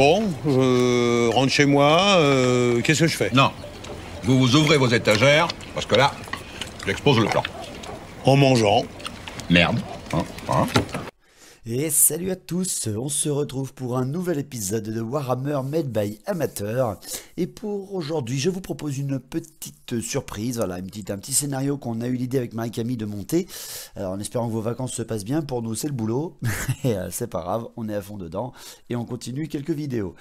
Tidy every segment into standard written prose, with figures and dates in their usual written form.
Bon, je rentre chez moi, qu'est-ce que je fais? Non. Vous ouvrez vos étagères, parce que là, j'expose le plan. En mangeant. Merde. Hein. Et salut à tous, on se retrouve pour un nouvel épisode de Warhammer Made by Amateur. Et pour aujourd'hui, je vous propose une petite surprise, voilà, un petit scénario qu'on a eu l'idée avec Marie-Camille de monter. Alors en espérant que vos vacances se passent bien, pour nous c'est le boulot, et c'est pas grave, on est à fond dedans, et on continue quelques vidéos.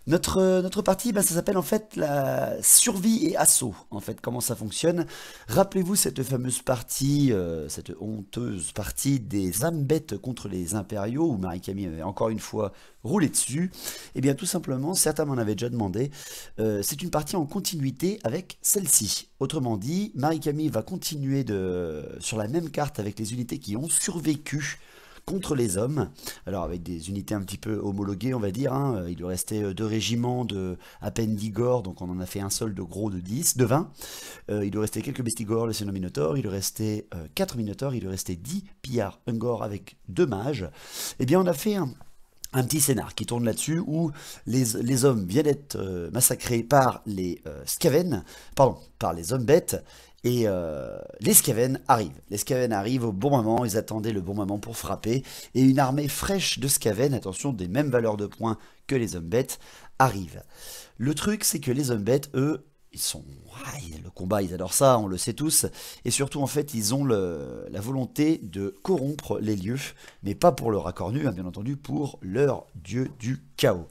Notre partie, ça s'appelle en fait la survie et assaut. En fait, comment ça fonctionne? Rappelez-vous cette fameuse partie, cette honteuse partie des âmes bêtes contre les impériaux, où Marie-Camille avait encore une fois roulé dessus. Eh bien, tout simplement, certains m'en avaient déjà demandé, c'est une partie en continuité avec celle-ci. Autrement dit, Marie-Camille va continuer sur la même carte avec les unités qui ont survécu contre les hommes, alors avec des unités un petit peu homologuées on va dire, hein. Il lui restait 2 régiments de Appendigore, donc on en a fait un seul de gros de 20, il lui restait quelques Bestigor, le Seigneur Minotaur, il lui restait 4 Minotaurs, il lui restait 10 pillards Ungor avec 2 mages. Et bien on a fait un petit scénar qui tourne là-dessus où les hommes viennent d'être massacrés par les Skaven, pardon, par les hommes bêtes. Et les Skaven arrivent. Les Skaven arrivent au bon moment, ils attendaient le bon moment pour frapper. Et une armée fraîche de Skaven, attention, des mêmes valeurs de points que les hommes bêtes, arrive. Le truc, c'est que les hommes bêtes, eux, ils sont... le combat, ils adorent ça, on le sait tous. Et surtout, en fait, ils ont la volonté de corrompre les lieux. Mais pas pour leur accord nu, hein, bien entendu, pour leur dieu du chaos.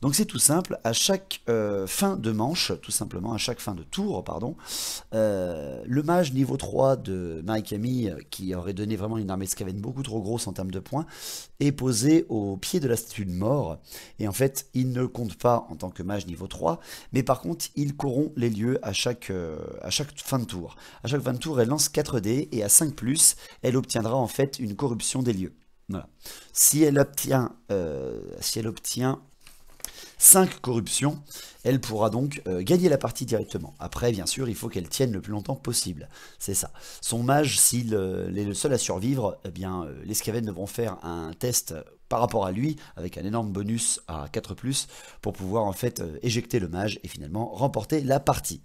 Donc c'est tout simple, à chaque fin de manche, tout simplement, à chaque fin de tour, pardon, le mage niveau 3 de Marie-Camille, qui aurait donné vraiment une armée de Skaven beaucoup trop grosse en termes de points, est posé au pied de la statue de mort. Et en fait, il ne compte pas en tant que mage niveau 3, mais par contre, il corrompt les lieux à chaque fin de tour. À chaque fin de tour, elle lance 4 dés, et à 5+, elle obtiendra en fait une corruption des lieux. Voilà. Si elle obtient 5 corruptions, elle pourra donc gagner la partie directement. Après, bien sûr, il faut qu'elle tienne le plus longtemps possible. C'est ça. Son mage, s'il est le seul à survivre, eh bien, les Skaven devront faire un test par rapport à lui, avec un énorme bonus à 4+, pour pouvoir en fait éjecter le mage et finalement remporter la partie.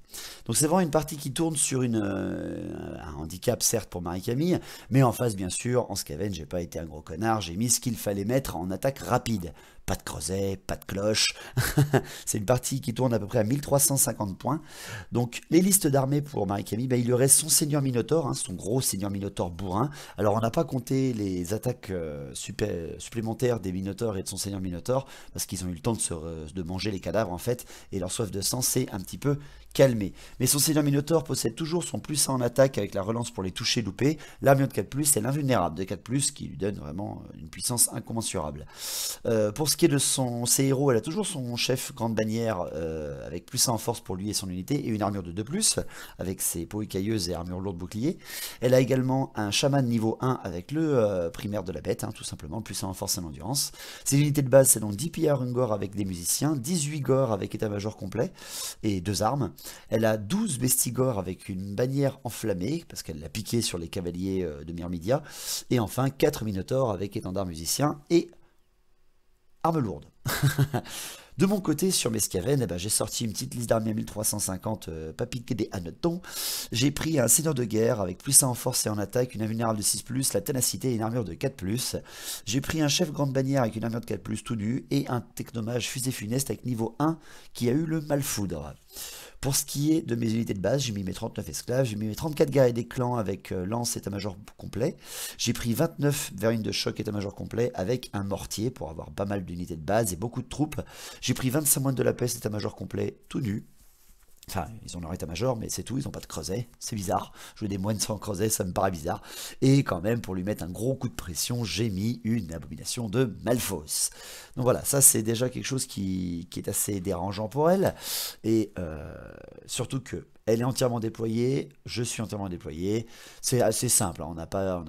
Donc c'est vraiment une partie qui tourne sur un handicap certes pour Marie-Camille, mais en face bien sûr, en Skaven, j'ai pas été un gros connard, j'ai mis ce qu'il fallait mettre en attaque rapide. Pas de creuset, pas de cloche. C'est une partie qui tourne à peu près à 1350 points. Donc les listes d'armées pour Marie-Camille, il lui reste son Seigneur Minotaur, hein, son gros Seigneur Minotaur bourrin. Alors on n'a pas compté les attaques supplémentaires des Minotaurs et de son Seigneur Minotaur, parce qu'ils ont eu le temps de manger les cadavres en fait, et leur soif de sang s'est un petit peu calmée. Mais son Seigneur Minotaur possède toujours son +1 en attaque avec la relance pour les toucher loupés. L'armure de 4+, c'est l'invulnérable de 4+, qui lui donne vraiment une puissance incommensurable. Pour ce qui est de ses héros, elle a toujours son chef grande bannière avec +1 en force pour lui et son unité, et une armure de 2+, avec ses peaux écailleuses et armure lourde bouclier. Elle a également un chaman niveau 1 avec le primaire de la bête, hein, tout simplement, +1 en force et en endurance. Ses unités de base, c'est donc 10 pillards Ungor avec des musiciens, 18 Gor avec état-major complet et 2 armes. Elle a 12 Bestigor avec une bannière enflammée, parce qu'elle l'a piqué sur les cavaliers de Myrmidia, et enfin 4 Minotaurs avec étendard musicien et arme lourde. De mon côté, sur mes Skaven, j'ai sorti une petite liste d'armées à 1350, pas piqué des hannetons. J'ai pris un seigneur de guerre avec +1 en force et en attaque, une invulnérable de 6+, la ténacité et une armure de 4+. J'ai pris un chef grande bannière avec une armure de 4+, tout nu, et un technomage fusée funeste avec niveau 1 qui a eu le malfoudre. Pour ce qui est de mes unités de base, j'ai mis mes 39 esclaves, j'ai mis mes 34 guerriers des clans avec lance état-major complet. J'ai pris 29 vermines de choc état-major complet avec un mortier pour avoir pas mal d'unités de base et beaucoup de troupes. J'ai pris 25 moines de la peste état-major complet tout nu. Enfin, ils ont leur état-major, mais c'est tout, ils n'ont pas de creuset, c'est bizarre. Jouer des moines sans creuset, ça me paraît bizarre. Et quand même, pour lui mettre un gros coup de pression, j'ai mis une abomination de Malphos. Donc voilà, ça c'est déjà quelque chose qui est assez dérangeant pour elle. Et surtout que elle est entièrement déployée, je suis entièrement déployé. C'est assez simple, hein, on n'a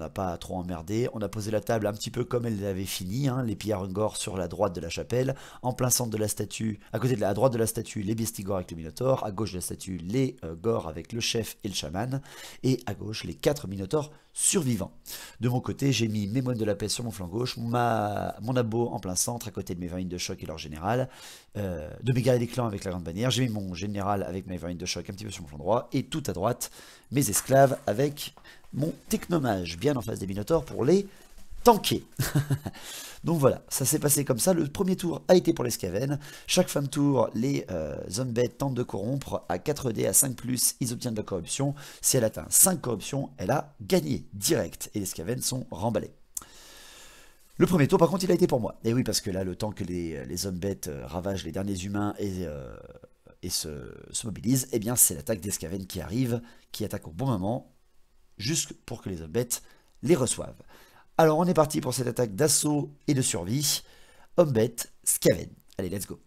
pas trop emmerdé. On a posé la table un petit peu comme elle l'avait fini, hein, les pillards Ungor sur la droite de la chapelle, en plein centre de la statue, à côté de la à droite de la statue, les Bestigors avec le Minotaure, à gauche de la statue, les Gors avec le chef et le chaman, et à gauche, les 4 Minotaures survivants. De mon côté, j'ai mis mes moines de la paix sur mon flanc gauche, mon abo en plein centre, à côté de mes varines de choc et leur général, de mes guerriers des clans avec la grande bannière, j'ai mis mon général avec mes varines de choc un petit peu sur mon flanc droit, et tout à droite, mes esclaves avec mon technomage bien en face des Minotaures pour les tanker. Donc voilà, ça s'est passé comme ça. Le premier tour a été pour les Skaven. Chaque fin de tour, les zombies tentent de corrompre. À 4D, à 5+, ils obtiennent de la corruption. Si elle atteint 5 corruptions, elle a gagné direct. Et les Skaven sont remballés. Le premier tour, par contre, il a été pour moi. Et oui, parce que là, le temps que les zombies ravagent les derniers humains et se mobilisent, eh bien, c'est l'attaque des Skaven qui arrive, qui attaque au bon moment, juste pour que les zombies les reçoivent. Alors on est parti pour cette attaque d'assaut et de survie. Hombet, Skaven. Allez, let's go.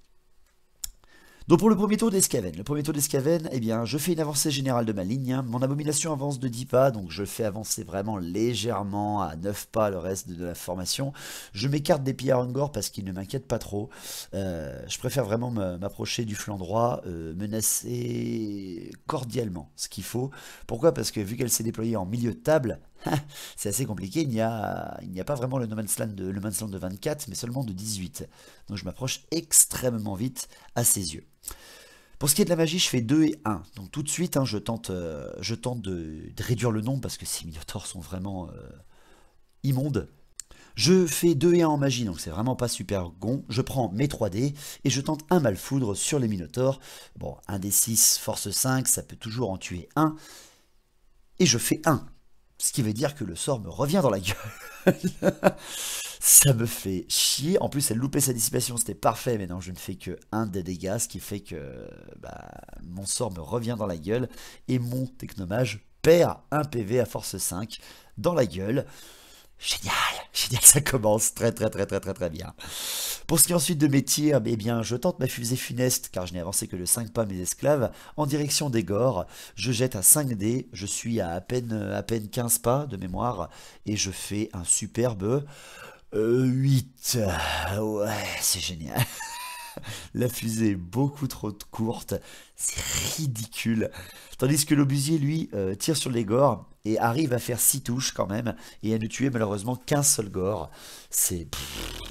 Donc pour le premier tour des Skaven, eh bien, je fais une avancée générale de ma ligne. Hein. Mon abomination avance de 10 pas, donc je fais avancer vraiment légèrement à 9 pas le reste de la formation. Je m'écarte des pillards Ungor parce qu'ils ne m'inquiètent pas trop. Je préfère vraiment m'approcher du flanc droit, menacer cordialement ce qu'il faut. Pourquoi? Parce que vu qu'elle s'est déployée en milieu de table, c'est assez compliqué, il n'y a pas vraiment le No Man's Land de 24, mais seulement de 18. Donc je m'approche extrêmement vite à ses yeux. Pour ce qui est de la magie, je fais 2 et 1. Donc tout de suite, hein, je tente de réduire le nombre, parce que ces Minotaurs sont vraiment immondes. Je fais 2 et 1 en magie, donc c'est vraiment pas super gon. Je prends mes 3D, et je tente un Malfoudre sur les Minotaurs. Bon, 1 des 6, force 5, ça peut toujours en tuer 1. Et je fais 1. Ce qui veut dire que le sort me revient dans la gueule. Ça me fait chier. En plus, elle loupait sa dissipation, c'était parfait. Mais non, je ne fais que 1 des dégâts, ce qui fait que mon sort me revient dans la gueule. Et mon technomage perd 1 PV à force 5 dans la gueule. Génial, génial, ça commence très bien. Pour ce qui est ensuite de mes tirs, eh bien, je tente ma fusée funeste, car je n'ai avancé que de 5 pas mes esclaves, en direction des Gors. Je jette à 5 dés, je suis à peine 15 pas de mémoire, et je fais un superbe 8. Ouais, c'est génial. La fusée est beaucoup trop courte, c'est ridicule. Tandis que l'obusier, lui, tire sur les Gors et arrive à faire 6 touches quand même, et à ne tuer malheureusement qu'un seul Gore. C'est...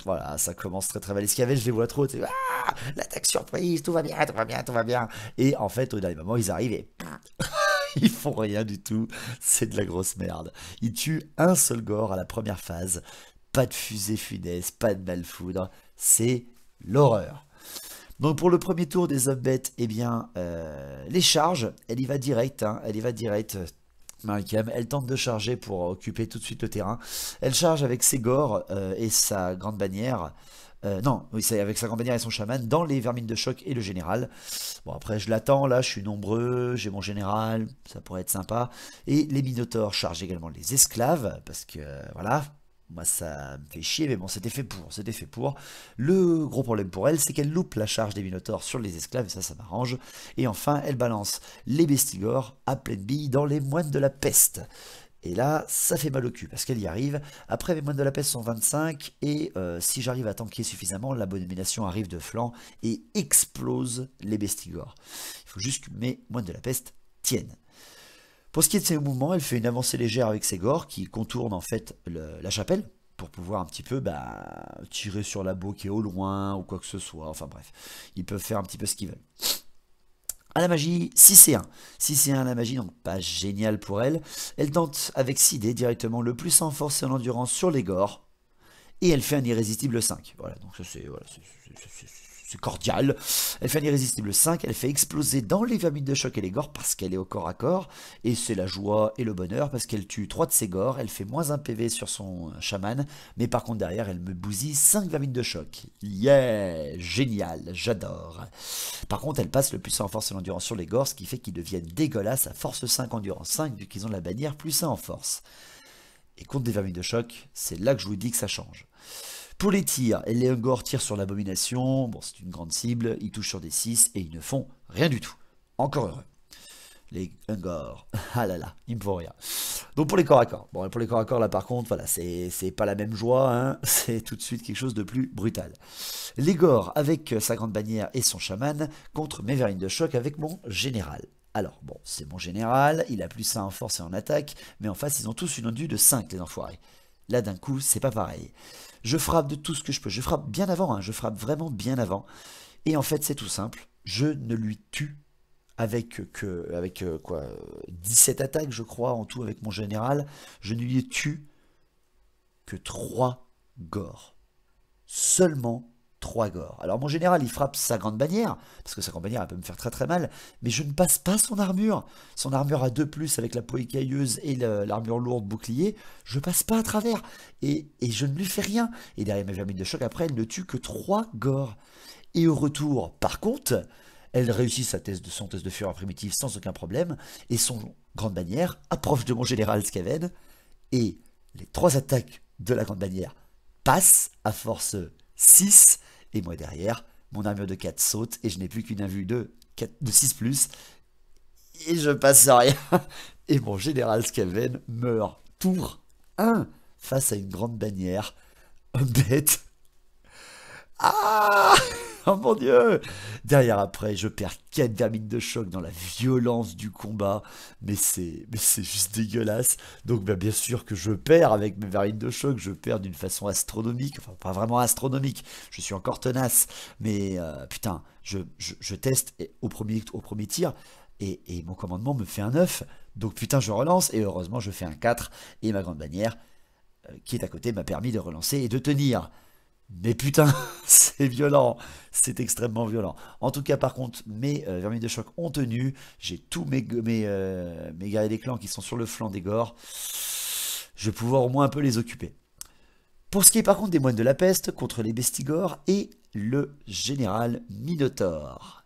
voilà, ça commence très mal. Les Skaven, je les vois trop, c'est... Ah, l'attaque surprise, tout va bien. Et en fait, au dernier moment, ils arrivent et... ils font rien du tout, c'est de la grosse merde. Ils tuent un seul Gore à la première phase, pas de fusée funeste, pas de Malfoudre, c'est l'horreur. Donc pour le premier tour des Zombies, eh bien, les charges, elle y va direct, hein, Maricam, elle tente de charger pour occuper tout de suite le terrain. Elle charge avec ses Gors et sa grande bannière. Non, oui, c'est avec sa grande bannière et son chaman dans les vermines de choc et le général. Bon, après, je l'attends, là, je suis nombreux, j'ai mon général, ça pourrait être sympa. Et les Minotaures chargent également les esclaves, parce que, voilà... moi ça me fait chier, mais bon, c'était fait pour. Le gros problème pour elle, c'est qu'elle loupe la charge des Minotaures sur les esclaves, et ça m'arrange. Et enfin, elle balance les Bestigors à pleine bille dans les moines de la peste. Et là, ça fait mal au cul, parce qu'elle y arrive. Après, mes moines de la peste sont 25, et si j'arrive à tanker suffisamment, l'abomination arrive de flanc et explose les Bestigors. Il faut juste que mes moines de la peste tiennent. Pour ce qui est de ses mouvements, elle fait une avancée légère avec ses Gors qui contournent en fait la chapelle pour pouvoir un petit peu tirer sur l'abo qui est au loin ou quoi que ce soit. Enfin bref, ils peuvent faire un petit peu ce qu'ils veulent. À la magie, 6 et 1. 6 et 1 à la magie, donc pas génial pour elle. Elle tente avec 6 dés directement le plus en force et en endurance sur les Gors. Et elle fait un irrésistible 5. Voilà, donc ça c'est... Voilà, c'est cordial. Elle fait un irrésistible 5, elle fait exploser dans les vermines de choc et les Gors parce qu'elle est au corps à corps, et c'est la joie et le bonheur parce qu'elle tue 3 de ses Gors, elle fait moins 1 PV sur son chaman, mais par contre derrière elle me bousille 5 vermines de choc. Yeah, génial, j'adore. Par contre elle passe le puissant en force et l'endurance sur les Gors, ce qui fait qu'ils deviennent dégueulasses à force 5 endurance 5 vu qu'ils ont la bannière plus 1 en force. Et contre des vermines de choc, c'est là que je vous dis que ça change. Pour les tirs, les Ungor tirent sur l'abomination, bon c'est une grande cible, ils touchent sur des 6 et ils ne font rien du tout. Encore heureux. Les Ungors. Ah là là, il me faut rien. Donc pour les corps à corps. Bon, pour les corps à corps, là par contre, voilà, c'est pas la même joie, hein. C'est tout de suite quelque chose de plus brutal. Les Gors avec sa grande bannière et son chaman contre Méverine de choc avec mon général. Alors, bon, c'est mon général, il a plus ça en force et en attaque, mais en face, ils ont tous une ondue de 5, les enfoirés. Là, d'un coup, c'est pas pareil. Je frappe de tout ce que je peux. Je frappe bien avant, hein, je frappe vraiment bien avant. Et en fait, c'est tout simple. Je ne lui tue avec quoi 17 attaques, je crois, en tout avec mon général. Je ne lui tue que 3 gores. Seulement 3 gores. Alors mon général, il frappe sa grande bannière, parce que sa grande bannière, elle peut me faire très très mal, mais je ne passe pas son armure. Son armure à 2+, avec la peau écailleuse et l'armure lourde bouclier, je passe pas à travers. Et je ne lui fais rien. Et derrière mes vermines de choc, après, elle ne tue que 3 gores. Et au retour, par contre, elle réussit son test de fureur primitive sans aucun problème, et son grande bannière approche de mon général Skaven, et les 3 attaques de la grande bannière passent à force 6, et moi derrière, mon armure de 4 saute, et je n'ai plus qu'une invue de 6+, et je passe rien, et mon général Skaven meurt tour 1 face à une grande bannière bête. Ah! Oh mon dieu! Derrière après, je perds 4 vermines de choc dans la violence du combat, mais c'est juste dégueulasse. Donc bah, bien sûr que je perds avec mes vermines de choc, je perds d'une façon astronomique, enfin pas vraiment astronomique, je suis encore tenace, mais putain, je teste au premier tir, et mon commandement me fait un 9, donc putain je relance, et heureusement je fais un 4, et ma grande bannière, qui est à côté, m'a permis de relancer et de tenir. Mais putain, c'est violent, c'est extrêmement violent. En tout cas, par contre, mes vermines de choc ont tenu. J'ai tous mes guerriers des clans qui sont sur le flanc des gores. Je vais pouvoir au moins un peu les occuper. Pour ce qui est par contre des moines de la peste contre les bestigores et le général Minotaure.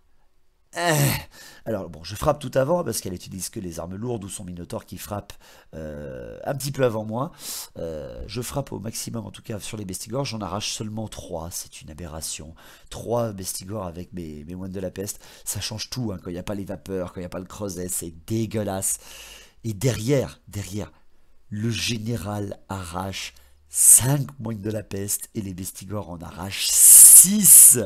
Alors bon, je frappe tout avant parce qu'elle utilise que les armes lourdes ou son Minotaure qui frappe un petit peu avant moi. Je frappe au maximum en tout cas sur les bestigores, j'en arrache seulement 3, c'est une aberration. 3 bestigores avec mes moines de la peste, ça change tout, hein, quand il n'y a pas les vapeurs, quand il n'y a pas le creuset, c'est dégueulasse. Et derrière, le général arrache 5 moines de la peste et les bestigores en arrachent 6.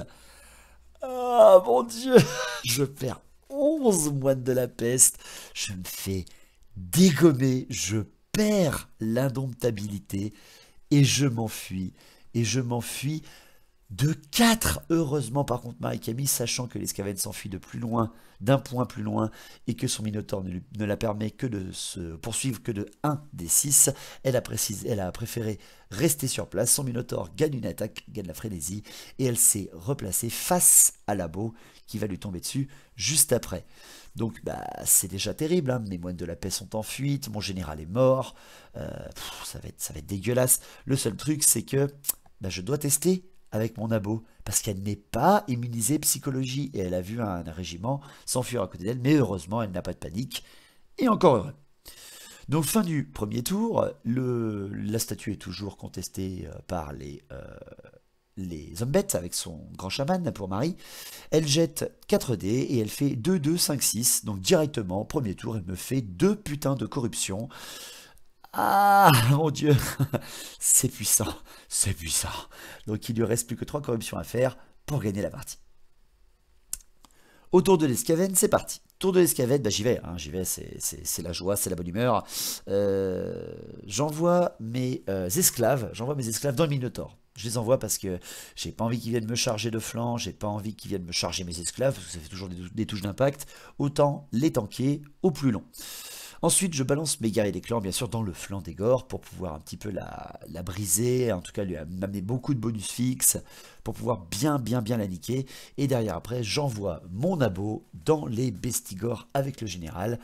Ah mon dieu, je perds 11 moines de la peste, je me fais dégommer, je perds l'indomptabilité et je m'enfuis de 4. Heureusement par contre Marie-Camille, sachant que les Skaven s'enfuient de plus loin, d'un point plus loin, et que son Minotaure ne la permet que de se poursuivre que de 1 des 6, elle a préféré rester sur place. Son Minotaure gagne une attaque, gagne la frénésie, et elle s'est replacée face à Labo, qui va lui tomber dessus juste après. Donc bah, c'est déjà terrible, hein. Mes moines de la paix sont en fuite, mon général est mort, ça va être dégueulasse. Le seul truc c'est que bah, je dois tester avec mon abo, parce qu'elle n'est pas immunisée psychologie, et elle a vu un régiment s'enfuir à côté d'elle, mais heureusement elle n'a pas de panique, et encore heureux. Donc fin du premier tour, la statue est toujours contestée par les Zombettes avec son grand chaman pour Marie. Elle jette 4 dés et elle fait 2, 2, 5, 6, donc directement, premier tour, elle me fait 2 putains de corruption. Ah mon dieu, c'est puissant, c'est puissant. Donc il lui reste plus que 3 corruptions à faire pour gagner la partie. Au tour de l'Escaven, c'est parti. Tour de l'Escaven, bah, j'y vais, c'est la joie, c'est la bonne humeur. J'envoie mes esclaves dans le Minotaure. Je les envoie parce que j'ai pas envie qu'ils viennent me charger de flanc, j'ai pas envie qu'ils viennent me charger mes esclaves, parce que ça fait toujours des touches d'impact. Autant les tanker au plus long. Ensuite, je balance mes guerriers des clans, bien sûr, dans le flanc des gores pour pouvoir un petit peu la briser, en tout cas lui amener beaucoup de bonus fixes, pour pouvoir bien la niquer. Et derrière, après, j'envoie mon abo dans les bestigores avec le général.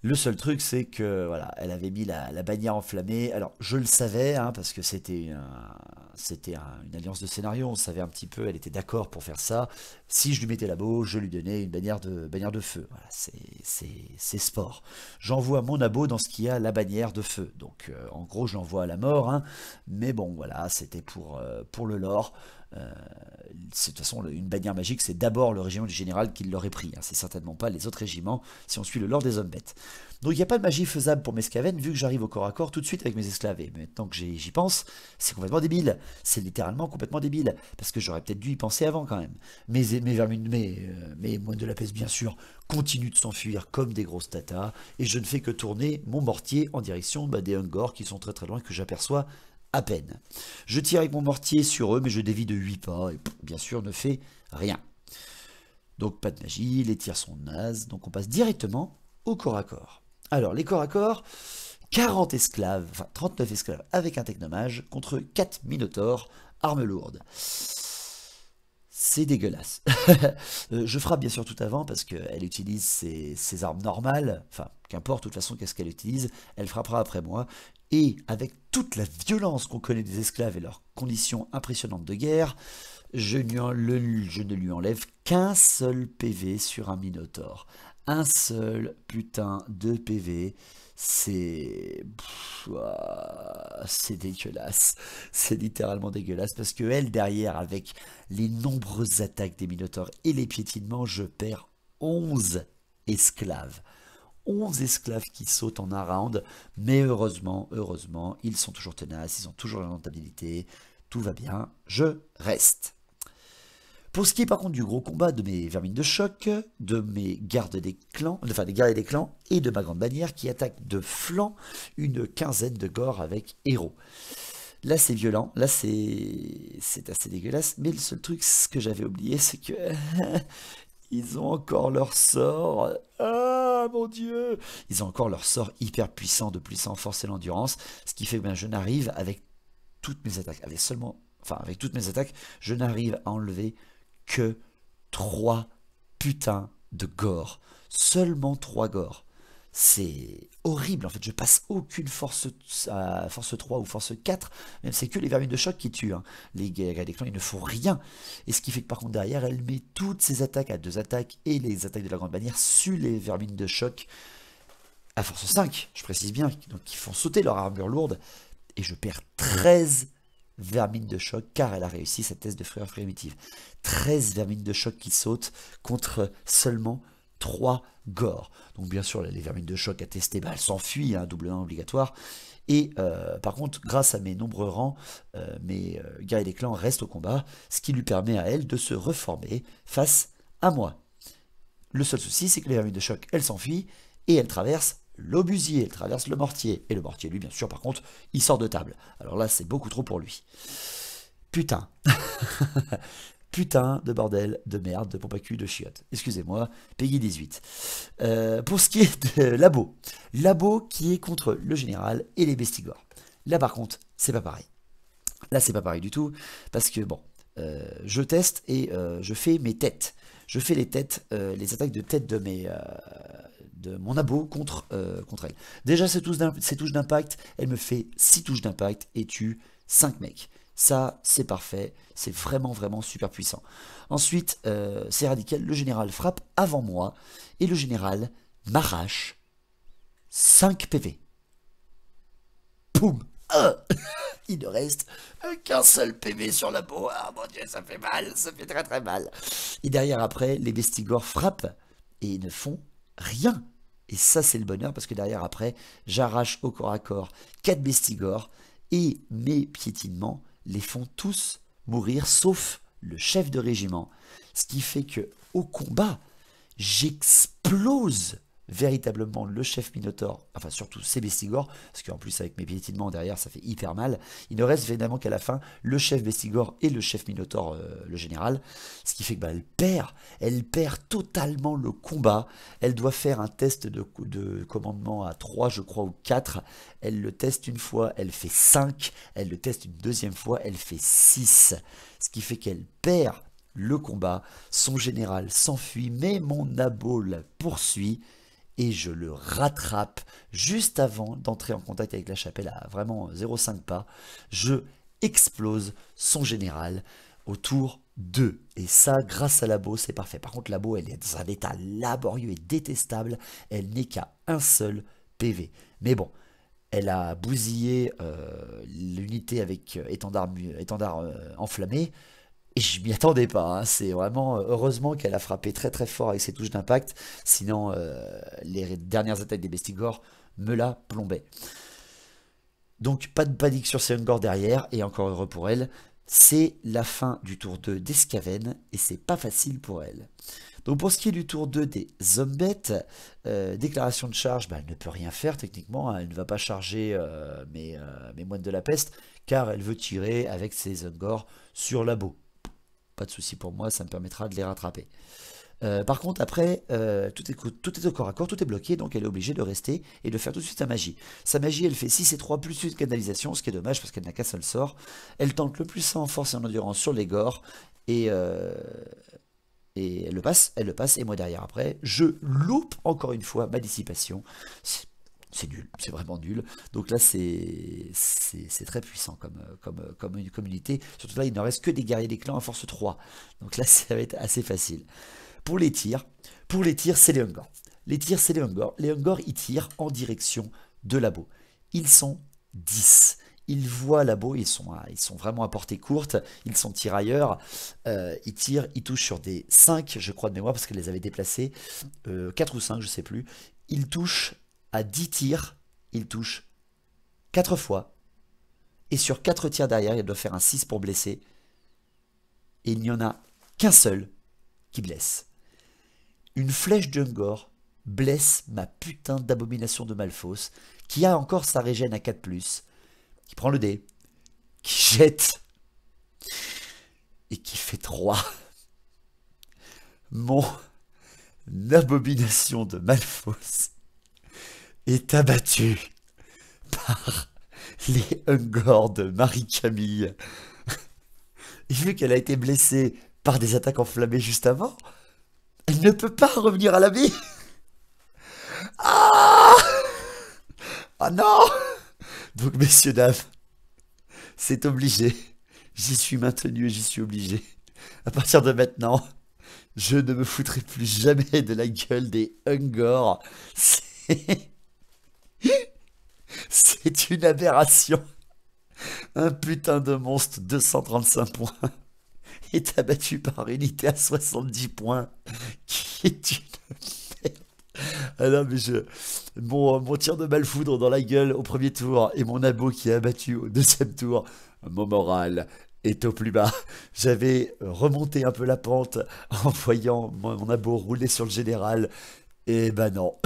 Le seul truc, c'est que voilà, elle avait mis la bannière enflammée. Alors, je le savais, hein, parce que c'était une alliance de scénario. On savait un petit peu, elle était d'accord pour faire ça. Si je lui mettais l'abo, je lui donnais une bannière de feu. Voilà, c'est sport. J'envoie mon abo dans ce qui a la bannière de feu. Donc, en gros, je l'envoie à la mort. Hein, mais bon, voilà, c'était pour le lore. De toute façon, une bannière magique, c'est d'abord le régiment du général qui l'aurait pris. Hein. C'est certainement pas les autres régiments, si on suit le lore des hommes bêtes. Donc il n'y a pas de magie faisable pour mes Skaven, vu que j'arrive au corps à corps tout de suite avec mes esclaves. Et maintenant que j'y pense, c'est complètement débile. C'est littéralement complètement débile. Parce que j'aurais peut-être dû y penser avant quand même. Mes moines de la peste, bien sûr, continuent de s'enfuir comme des grosses tatas. Et je ne fais que tourner mon mortier en direction des Ungors qui sont très très loin, que j'aperçois à peine. Je tire avec mon mortier sur eux, mais je dévie de 8 pas, et bien sûr ne fais rien. Donc pas de magie, les tirs sont nazes, donc on passe directement au corps à corps. Alors les corps à corps, 40 esclaves, enfin 39 esclaves avec un technomage contre 4 minotaures, armes lourdes. C'est dégueulasse. Je frappe bien sûr tout avant parce qu'elle utilise ses armes normales, enfin qu'importe de toute façon qu'est-ce qu'elle utilise, elle frappera après moi. Et avec toute la violence qu'on connaît des esclaves et leurs conditions impressionnantes de guerre, je ne lui enlève qu'un seul PV sur un minotaure. Un seul putain de PV. C'est dégueulasse. C'est littéralement dégueulasse parce que elle, derrière, avec les nombreuses attaques des minotaures et les piétinements, je perds 11 esclaves. 11 esclaves qui sautent en un round, mais heureusement, ils sont toujours tenaces, ils ont toujours la rentabilité, tout va bien, je reste. Pour ce qui est par contre du gros combat de mes vermines de choc, de mes gardes des clans, enfin des guerriers des clans, et de ma grande bannière qui attaque de flanc une quinzaine de gores avec héros. Là c'est violent, là c'est assez dégueulasse, mais le seul truc ce que j'avais oublié c'est que... Ils ont encore leur sort. Ah mon Dieu! Ils ont encore leur sort hyper puissant de puissance, force et l'endurance. Ce qui fait que je n'arrive avec toutes mes attaques. Avec toutes mes attaques, je n'arrive à enlever que 3 putains de gore. Seulement 3 gore. C'est horrible, en fait, je passe aucune force 3 ou force 4, même c'est que les vermines de choc qui tuent, hein. Les guerriers des clans, ils ne font rien, et ce qui fait que par contre derrière, elle met toutes ses attaques à 2 attaques, et les attaques de la grande bannière sur les vermines de choc, à force 5, je précise bien, donc ils font sauter leur armure lourde, et je perds 13 vermines de choc, car elle a réussi cette thèse de frayeur primitive. 13 vermines de choc qui sautent contre seulement 3 gore. Donc bien sûr, les vermines de choc à tester, elles s'enfuient, hein, doublement obligatoire. Et par contre, grâce à mes nombreux rangs, mes guerriers des clans restent au combat, ce qui lui permet à elle de se reformer face à moi. Le seul souci, c'est que les vermines de choc, elles s'enfuient, et elles traversent l'obusier, elles traversent le mortier. Et le mortier, lui, bien sûr, par contre, il sort de table. Alors là, c'est beaucoup trop pour lui. Putain. Putain de bordel, de merde, de pompe à cul, de chiottes. Excusez-moi, Peggy 18. Pour ce qui est de Labo. Labo qui est contre le général et les bestigors. Là par contre, c'est pas pareil. Là c'est pas pareil du tout, parce que bon, je teste et je fais mes têtes. Je fais les têtes, les attaques de tête de mon abo contre elle. Déjà ces touches d'impact, elle me fait 6 touches d'impact et tue 5 mecs. Ça, c'est parfait, c'est vraiment, vraiment super puissant. Ensuite, c'est radical, le général frappe avant moi, et le général m'arrache 5 PV. Poum. Il ne reste qu'un seul PV sur la peau. Ah mon Dieu, ça fait mal, ça fait très très mal. Et derrière après, les bestigors frappent, et ils ne font rien. Et ça, c'est le bonheur, parce que derrière après, j'arrache au corps à corps 4 bestigors, et mes piétinements les font tous mourir, sauf le chef de régiment. Ce qui fait que au combat, j'explose véritablement le chef Minotaure, enfin surtout ses bestigors, parce qu'en plus avec mes piétinements derrière, ça fait hyper mal. Il ne reste évidemment qu'à la fin le chef bestigor et le chef Minotaure, le général, ce qui fait que elle perd totalement le combat. Elle doit faire un test de commandement à 3 je crois ou 4, elle le teste une fois, elle fait 5, elle le teste une deuxième fois, elle fait 6, ce qui fait qu'elle perd le combat, son général s'enfuit, mais mon abo la poursuit, et je le rattrape juste avant d'entrer en contact avec la chapelle à vraiment 0,5 pas. Je explose son général au tour 2. Et ça, grâce à Labo, c'est parfait. Par contre, Labo, elle est dans un état laborieux et détestable. Elle n'est qu'à un seul PV. Mais bon, elle a bousillé l'unité avec étendard enflammé. Et je m'y attendais pas, hein. C'est vraiment heureusement qu'elle a frappé très très fort avec ses touches d'impact. Sinon, les dernières attaques des Bestigor me la plombaient. Donc pas de panique sur Seungor derrière, et encore heureux pour elle. C'est la fin du tour 2 des Skaven, et c'est pas facile pour elle. Donc pour ce qui est du tour 2 des Zombettes, déclaration de charge, bah, elle ne peut rien faire techniquement, hein. Elle ne va pas charger mes moines de la peste, car elle veut tirer avec ses Ungor sur Labo. Pas de souci pour moi, ça me permettra de les rattraper. Par contre, après, tout est au corps à corps, tout est bloqué, donc elle est obligée de rester et de faire tout de suite sa magie. Sa magie, elle fait 6 et 3 plus une canalisation, ce qui est dommage parce qu'elle n'a qu'un seul sort. Elle tente le plus en force et en endurance sur les gores, et elle le passe, et moi derrière après, je loupe encore une fois ma dissipation. C'est nul, c'est vraiment nul. Donc là, c'est très puissant comme unité. Surtout là, il ne reste que des guerriers des clans à force 3. Donc là, ça va être assez facile. Pour les tirs, c'est les Ungor. Les tirs, c'est les Ungor. Les Ungor, ils tirent en direction de Labo. Ils sont 10. Ils voient Labo, ils sont vraiment à portée courte, ils sont tirailleurs, ils tirent, ils touchent sur des 5, je crois de mémoire, parce qu'elle les avait déplacés, 4 ou 5, je sais plus. Ils touchent à 10 tirs, ils touchent 4 fois, et sur 4 tirs derrière, ils doivent faire un 6 pour blesser, et il n'y en a qu'un seul qui blesse. Une flèche d'Ungor blesse ma putain d'abomination de Malphos, qui a encore sa régène à 4+, qui prend le dé, qui jette, et qui fait 3. Mon abomination de Malphos est abattu par les Ungor de Marie-Camille. Et vu qu'elle a été blessée par des attaques enflammées juste avant, elle ne peut pas revenir à la vie. Ah, ah non. Donc messieurs, dames, c'est obligé. J'y suis maintenu et j'y suis obligé. À partir de maintenant, je ne me foutrai plus jamais de la gueule des Ungor. C'est une aberration. Un putain de monstre 235 points est abattu par une unité à 70 points qui est une merde. Ah non mais mon tir de malfoudre dans la gueule au premier tour et mon abo qui est abattu au deuxième tour, mon moral est au plus bas. J'avais remonté un peu la pente en voyant mon abo rouler sur le général. Et ben non,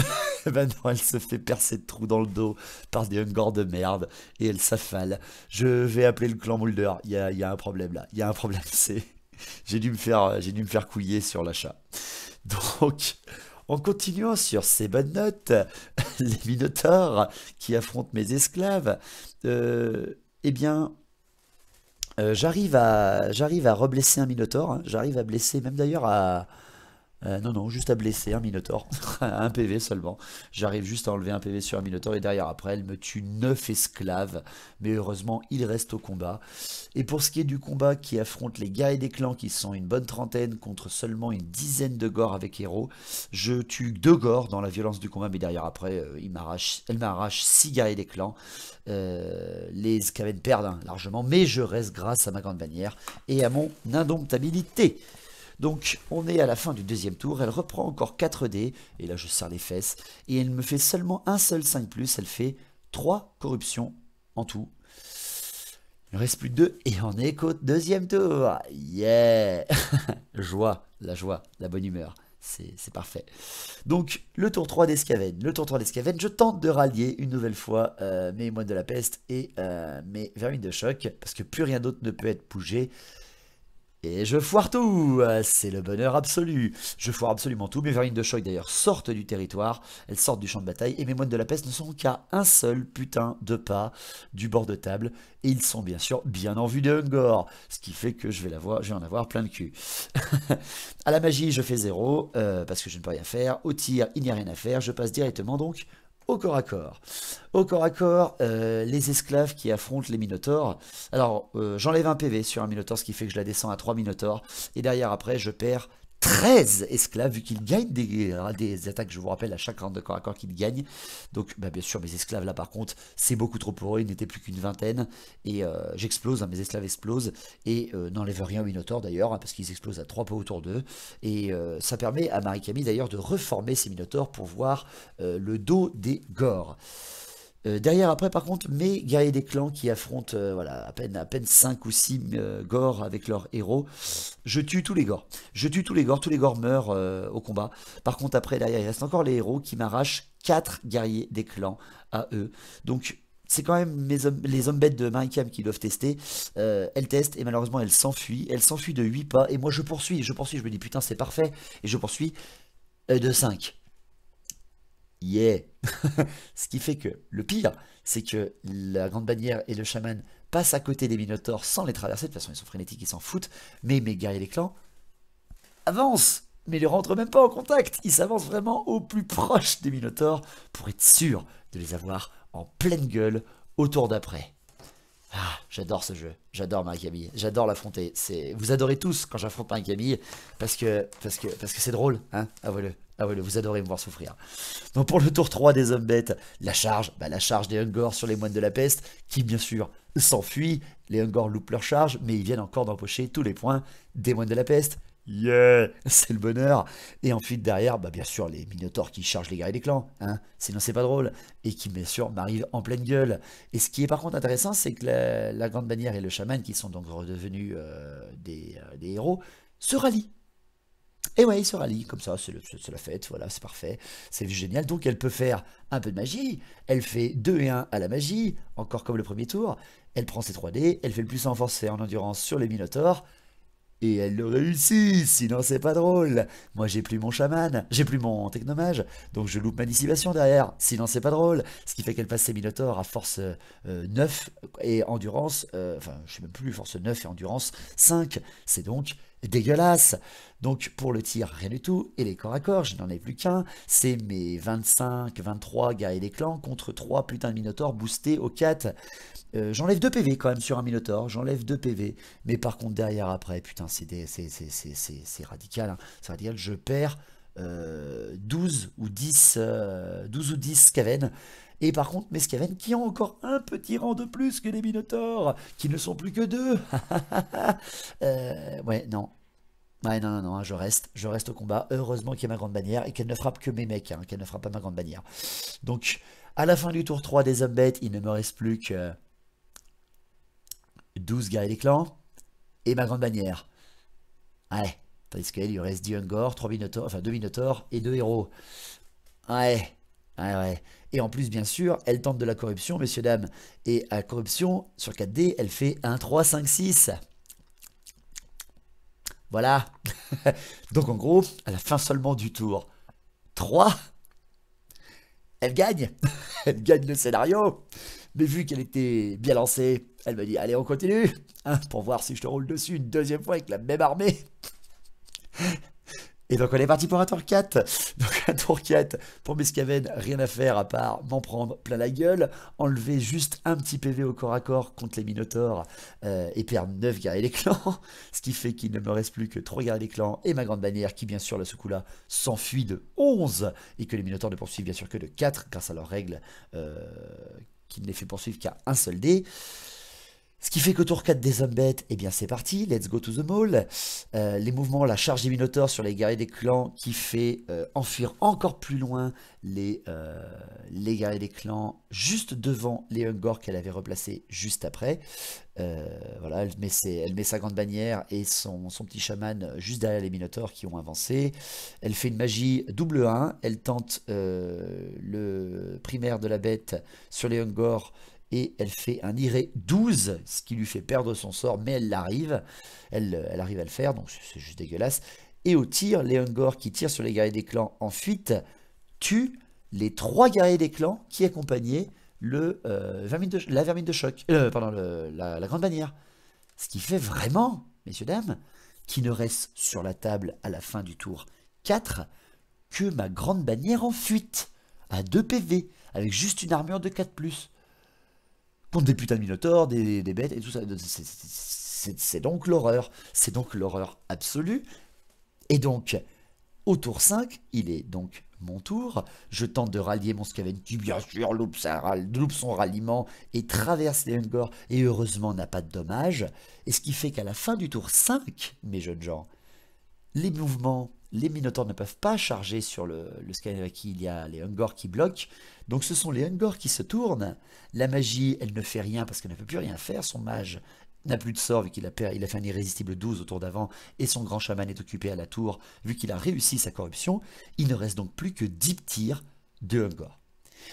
ben non, elle se fait percer de trous dans le dos par des Ungor de merde et elle s'affale. Je vais appeler le clan Mulder. Il y a un problème là. Il y a un problème. J'ai dû me faire couiller sur l'achat. Donc, en continuant sur ces bonnes notes, les Minotaures qui affrontent mes esclaves, eh bien, j'arrive à reblesser un Minotaure. Hein. J'arrive à blesser, même d'ailleurs à non, juste à blesser un Minotaure, un PV seulement. J'arrive juste à enlever un PV sur un Minotaure et derrière après, elle me tue 9 esclaves. Mais heureusement, il reste au combat. Et pour ce qui est du combat qui affronte les guerriers des clans qui sont une bonne trentaine contre seulement une dizaine de gores avec héros, je tue 2 gores dans la violence du combat, mais derrière après, elle m'arrache 6 guerriers des clans. Les Skaven perdent hein, largement, mais je reste grâce à ma grande bannière et à mon indomptabilité. Donc on est à la fin du deuxième tour, elle reprend encore 4 dés, et là je serre les fesses, et elle me fait seulement un seul 5+, elle fait 3 corruptions en tout. Il ne reste plus que 2, et on est qu'au deuxième tour. Yeah. Joie, la bonne humeur, c'est parfait. Donc le tour 3 des Skaven, je tente de rallier une nouvelle fois mes moines de la peste et mes vermines de choc, parce que plus rien d'autre ne peut être bougé. Et je foire tout, c'est le bonheur absolu. Je foire absolument tout. Mes vermines de choc d'ailleurs sortent du territoire, elles sortent du champ de bataille, et mes moines de la peste ne sont qu'à un seul putain de pas du bord de table, et ils sont bien sûr bien en vue de Ungor, ce qui fait que je vais en avoir plein de cul. À la magie, je fais 0, parce que je ne peux rien faire. Au tir, il n'y a rien à faire, je passe directement donc au corps à corps. Au corps à corps, les esclaves qui affrontent les Minotaures. Alors, j'enlève un PV sur un Minotaure, ce qui fait que je la descends à 3 Minotaures. Et derrière, après, je perds 13 esclaves, vu qu'ils gagnent des attaques, je vous rappelle, à chaque round de corps à corps qu'ils gagnent. Donc, bah, bien sûr, mes esclaves, là, par contre, c'est beaucoup trop pour eux, ils n'étaient plus qu'une vingtaine. Et j'explose, hein, mes esclaves explosent, et n'enlèvent rien au Minotaure, d'ailleurs, hein, parce qu'ils explosent à 3 pas autour d'eux. Et ça permet à Marie-Camille, d'ailleurs, de reformer ces Minotaures pour voir le dos des Gors. Derrière, après, par contre, mes guerriers des clans qui affrontent voilà, à peine 5 ou 6 Gors avec leurs héros, je tue tous les Gors. Je tue tous les Gors meurent au combat. Par contre, après, derrière, il reste encore les héros qui m'arrachent 4 guerriers des clans à eux. Donc, c'est quand même les hommes bêtes de Marie-Cam qui doivent tester. Elle teste et malheureusement, elle s'enfuit. Elle s'enfuit de 8 pas. Et moi, je poursuis. Je me dis, putain, c'est parfait. Et je poursuis de 5. Yeah. Ce qui fait que le pire, c'est que la grande bannière et le chaman passent à côté des minotaures sans les traverser. De toute façon, ils sont frénétiques, ils s'en foutent. Mais mes guerriers des clans avancent, mais ne rentrent même pas en contact. Ils s'avancent vraiment au plus proche des minotaures pour être sûr de les avoir en pleine gueule au tour d'après. Ah, j'adore ce jeu, j'adore Marie-Camille, j'adore l'affronter. Vous adorez tous quand j'affronte Marie-Camille parce que c'est drôle, hein. Avouez-le. Ah ouais, vous adorez me voir souffrir. Donc pour le tour 3 des hommes bêtes, la charge des Ungors sur les moines de la peste, qui bien sûr s'enfuient. Les Ungors loupent leur charge, mais ils viennent encore d'empocher tous les points des moines de la peste. Yeah, c'est le bonheur. Et ensuite derrière, bah bien sûr les Minotaures qui chargent les guerriers des clans, hein, sinon c'est pas drôle, et qui bien sûr m'arrivent en pleine gueule. Et ce qui est par contre intéressant, c'est que la grande bannière et le chaman, qui sont donc redevenus des héros, se rallient. Et ouais, il se rallie, comme ça, c'est la fête, voilà, c'est parfait, c'est génial. Donc elle peut faire un peu de magie, elle fait 2 et 1 à la magie, encore comme le premier tour, elle prend ses 3D, elle fait le plus renforcé en endurance sur les Minotaures, et elle le réussit, sinon c'est pas drôle. Moi j'ai plus mon chaman, j'ai plus mon technomage, donc je loupe ma dissipation derrière, sinon c'est pas drôle. Ce qui fait qu'elle passe ses Minotaures à force 9 et endurance, enfin je sais même plus, force 9 et endurance 5, c'est donc dégueulasse. Donc pour le tir, rien du tout, et les corps à corps, je n'en ai plus qu'un, c'est mes 25, 23 guerriers des clans contre 3 putains de Minotaures boostés au 4. J'enlève 2 PV quand même sur un Minotaure, j'enlève 2 PV, mais par contre derrière après, putain c'est radical, hein. C'est radical, je perds 12 ou 10 Skaven. Et par contre, mes Skaven qui ont encore un petit rang de plus que les Minotaures, qui ne sont plus que 2. Ouais, non. Ouais, non, je reste au combat. Heureusement qu'il y a ma grande bannière et qu'elle ne frappe que mes mecs, hein, qu'elle ne frappe pas ma grande bannière. Donc, à la fin du tour 3 des hommes bêtes, il ne me reste plus que 12 guerriers des clans et ma grande bannière. Ouais, tandis qu'elle, il lui reste 10 Ungor, 3 Minotaures, enfin 2 Minotaures et 2 héros. Ouais. Et en plus, bien sûr, elle tente de la corruption, messieurs, dames. Et à la corruption, sur 4D, elle fait 1, 3, 5, 6. Voilà. Donc en gros, à la fin seulement du tour 3, elle gagne. Elle gagne le scénario. Mais vu qu'elle était bien lancée, elle me dit, allez, on continue, hein, pour voir si je te roule dessus une deuxième fois avec la même armée. Et donc on est parti pour un tour 4. Donc un tour 4 pour mes Skaven, rien à faire à part m'en prendre plein la gueule, enlever juste un petit PV au corps à corps contre les Minotaures et perdre 9 guerriers des clans. Ce qui fait qu'il ne me reste plus que 3 guerriers des clans et ma grande bannière qui bien sûr là ce coup-là s'enfuit de 11 et que les Minotaures ne poursuivent bien sûr que de 4 grâce à leurs règles qui ne les fait poursuivre qu'à un seul dé. Ce qui fait qu'au tour 4 des hommes bêtes, eh bien c'est parti, let's go to the mall. Les mouvements, la charge des Minotaures sur les guerriers des clans qui fait enfuir encore plus loin les guerriers des clans juste devant les Ungor qu'elle avait replacés juste après. Voilà, elle met sa grande bannière et son petit chaman juste derrière les Minotaures qui ont avancé. Elle fait une magie double 1, elle tente le primaire de la bête sur les Ungor. Et elle fait un iré 12, ce qui lui fait perdre son sort, mais elle arrive à le faire, donc c'est juste dégueulasse. Et au tir, les Ungor qui tirent sur les guerriers des clans en fuite tuent les 3 guerriers des clans qui accompagnaient la vermine de choc, la grande bannière. Ce qui fait vraiment, messieurs, dames, qu'il ne reste sur la table à la fin du tour 4 que ma grande bannière en fuite, à 2 PV, avec juste une armure de 4+. Contre des putains de minotaures, des bêtes et tout ça. C'est donc l'horreur. C'est donc l'horreur absolue. Et donc, au tour 5, il est donc mon tour. Je tente de rallier mon Skaven qui, bien sûr, loupe son ralliement et traverse les Ungors et heureusement n'a pas de dommages. Et ce qui fait qu'à la fin du tour 5, mes jeunes gens, les mouvements, les Minotaurs ne peuvent pas charger sur le Skaven avec qui il y a les Ungors qui bloquent. Donc ce sont les Ungors qui se tournent. La magie, elle ne fait rien parce qu'elle ne peut plus rien faire. Son mage n'a plus de sort vu qu'il a fait un irrésistible 12 au tour d'avant et son grand chaman est occupé à la tour vu qu'il a réussi sa corruption. Il ne reste donc plus que 10 tirs de Ungor.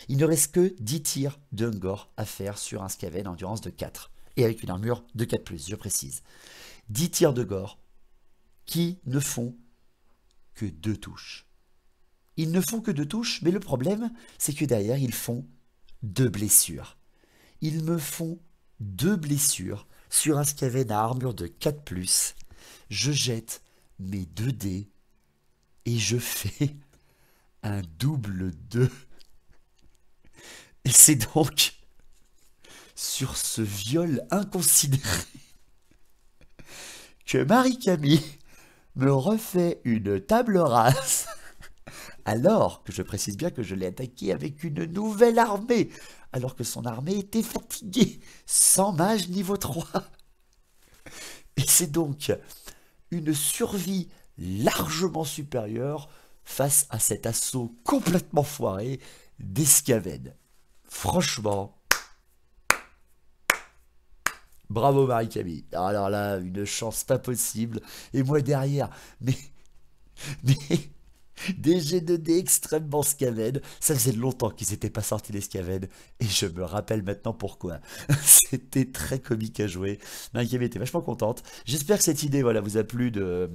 Il ne reste que 10 tirs de Ungor à faire sur un Skaven endurance de 4 et avec une armure de 4+, je précise. 10 tirs de Gore qui ne font que 2 touches. Ils ne font que 2 touches, mais le problème, c'est que derrière, ils font 2 blessures. Ils me font 2 blessures sur un Skaven à armure de 4+. Je jette mes 2 dés et je fais un double 2. Et c'est donc sur ce viol inconsidéré que Marie-Camille me refait une table rase, alors que je précise bien que je l'ai attaqué avec une nouvelle armée, alors que son armée était fatiguée, sans mage niveau 3. Et c'est donc une survie largement supérieure face à cet assaut complètement foiré des Skaven. Franchement, bravo Marie-Camille. Alors là, une chance pas possible. Et moi derrière, mais des G2D extrêmement Skaven. Ça faisait longtemps qu'ils n'étaient pas sortis les Skaven. Et je me rappelle maintenant pourquoi. C'était très comique à jouer. Marie-Camille était vachement contente. J'espère que cette idée voilà, vous a plu de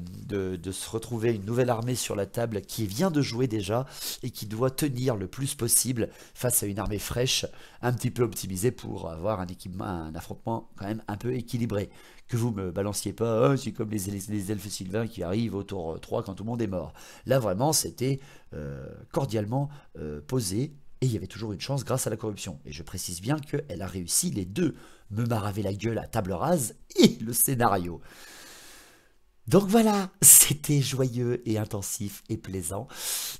se retrouver une nouvelle armée sur la table qui vient de jouer déjà et qui doit tenir le plus possible face à une armée fraîche, un petit peu optimisée pour avoir un affrontement quand même un peu équilibré. Que vous me balanciez pas, oh, c'est comme les elfes sylvains qui arrivent au tour 3 quand tout le monde est mort. Là vraiment c'était cordialement posé et il y avait toujours une chance grâce à la corruption. Et je précise bien qu'elle a réussi les deux, me maraver la gueule à table rase et le scénario. Donc voilà, c'était joyeux et intensif et plaisant.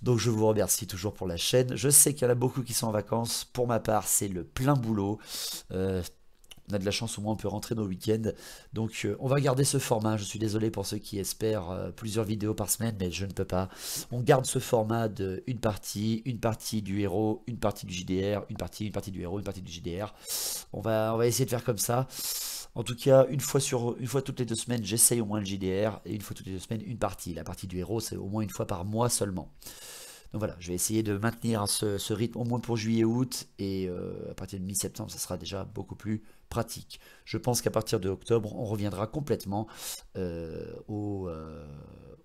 Donc je vous remercie toujours pour la chaîne. Je sais qu'il y en a beaucoup qui sont en vacances. Pour ma part, c'est le plein boulot. On a de la chance, au moins on peut rentrer nos week-ends. Donc on va garder ce format. Je suis désolé pour ceux qui espèrent plusieurs vidéos par semaine, mais je ne peux pas. On garde ce format de une partie du héros, une partie du JDR, une partie du héros, une partie du JDR. On va essayer de faire comme ça. En tout cas, une fois toutes les 2 semaines, j'essaye au moins le JDR, et une fois toutes les 2 semaines, une partie. La partie du héros, c'est au moins une fois par mois seulement. Donc voilà, je vais essayer de maintenir ce rythme au moins pour juillet-août, et à partir de mi-septembre, ça sera déjà beaucoup plus pratique. Je pense qu'à partir de octobre, on reviendra complètement aux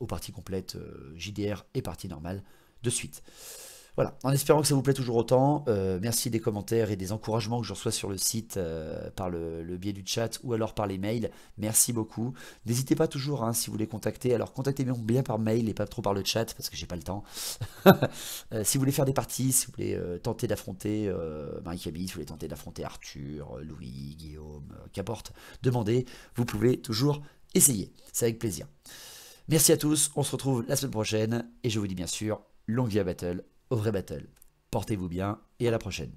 parties complètes JDR et partie normale de suite. Voilà, en espérant que ça vous plaît toujours autant, merci des commentaires et des encouragements que je reçois sur le site par le biais du chat ou alors par les mails. Merci beaucoup. N'hésitez pas toujours si vous voulez contacter. Alors contactez-moi bien par mail et pas trop par le chat parce que j'ai pas le temps. Si vous voulez faire des parties, si vous voulez tenter d'affronter Marie-Camille, si vous voulez tenter d'affronter Arthur, Louis, Guillaume, qu'importe, demandez. Vous pouvez toujours essayer. C'est avec plaisir. Merci à tous. On se retrouve la semaine prochaine et je vous dis bien sûr, longue vie à Battle. Au vrai battle. Portez-vous bien et à la prochaine.